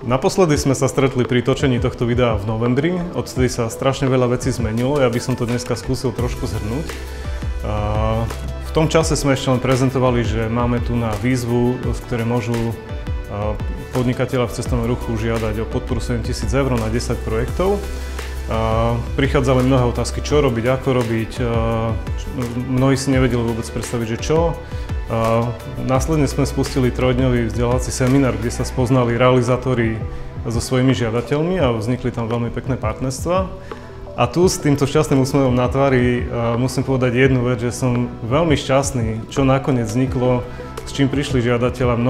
Naposledy sme sa stretli pri točení tohto videa v novembri, odtedy sa strašne veľa vecí zmenilo, ja by som to dneska skúsil trošku zhrnúť. V tom čase sme ešte len prezentovali, že máme tu na výzvu, z ktorej môžu podnikatelia v cestovnom ruchu žiadať o podporu 7 000 eur na 10 projektov. Prichádzali mnohé otázky, čo robiť, ako robiť, mnohí si nevedeli vôbec predstaviť, že čo. Následne sme spustili trojdňový vzdelávací seminár, kde sa spoznali realizátori so svojimi žiadateľmi a vznikli tam veľmi pekné partnerstvá. A tu s týmto šťastným úsmevom na tvári musím povedať jednu vec, že som veľmi šťastný, čo nakoniec vzniklo, s čím prišli žiadatelia.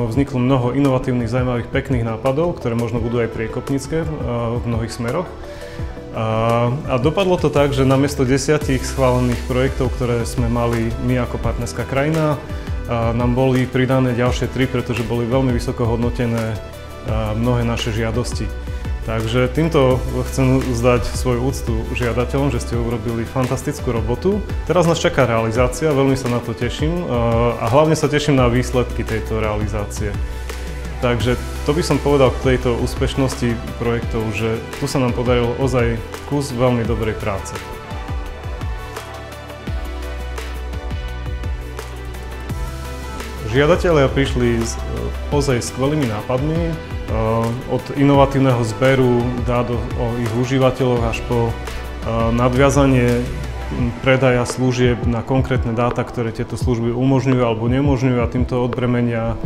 Vzniklo mnoho inovatívnych, zaujímavých, pekných nápadov, ktoré možno budú aj priekopnícke v mnohých smeroch. A dopadlo to tak, že namiesto 10 schválených projektov, ktoré sme mali my ako partnerská krajina, nám boli pridané ďalšie 3, pretože boli veľmi vysoko hodnotené mnohé naše žiadosti. Takže týmto chcem zdať svoju úctu žiadateľom, že ste urobili fantastickú robotu. Teraz nás čaká realizácia, veľmi sa na to teším a hlavne sa teším na výsledky tejto realizácie. Takže to by som povedal k tejto úspešnosti projektov, že tu sa nám podarilo ozaj kus veľmi dobrej práce. Žiadatelia prišli s ozaj skvelými nápadmi, od inovatívneho zberu dát o ich užívateľoch až po nadviazanie predaja služieb na konkrétne dáta, ktoré tieto služby umožňujú alebo neumožňujú a týmto odbremenia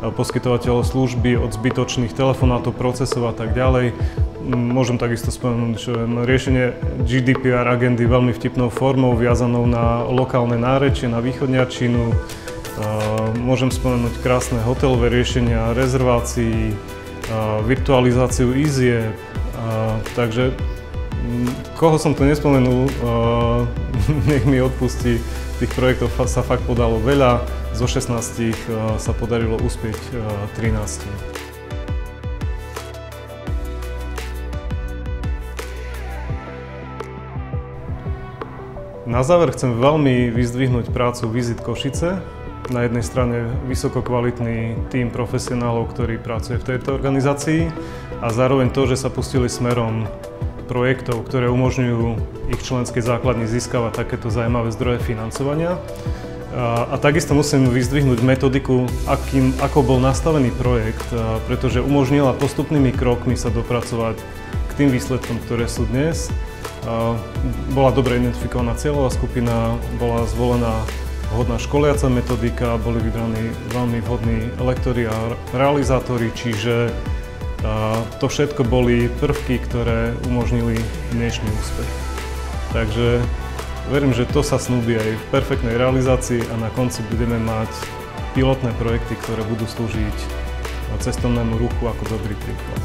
poskytovateľov služby od zbytočných telefonátov, procesov a tak ďalej. Môžem takisto spomenúť, že riešenie GDPR agendy veľmi vtipnou formou, viazanou na lokálne nárečie, na východňarčinu. Môžem spomenúť krásne hotelové riešenia rezervácií, virtualizáciu izieb. Takže koho som tu nespomenul, nech mi odpustí. Tých projektov sa fakt podalo veľa, zo 16 sa podarilo uspieť 13. Na záver chcem veľmi vyzdvihnúť prácu Visit Košice. Na jednej strane vysoko kvalitný tím profesionálov, ktorý pracuje v tejto organizácii a zároveň to, že sa pustili smerom projektov, ktoré umožňujú ich členskej základni získavať takéto zaujímavé zdroje financovania. A takisto musím vyzdvihnúť metodiku, ako bol nastavený projekt, pretože umožnila postupnými krokmi sa dopracovať k tým výsledkom, ktoré sú dnes. Bola dobre identifikovaná cieľová skupina, bola zvolená vhodná školiaca metodika, boli vybraní veľmi vhodní lektori a realizátori, čiže to všetko boli prvky, ktoré umožnili dnešný úspech. Takže verím, že to sa snúbi aj v perfektnej realizácii a na konci budeme mať pilotné projekty, ktoré budú slúžiť cestovnému ruchu ako dobrý príklad.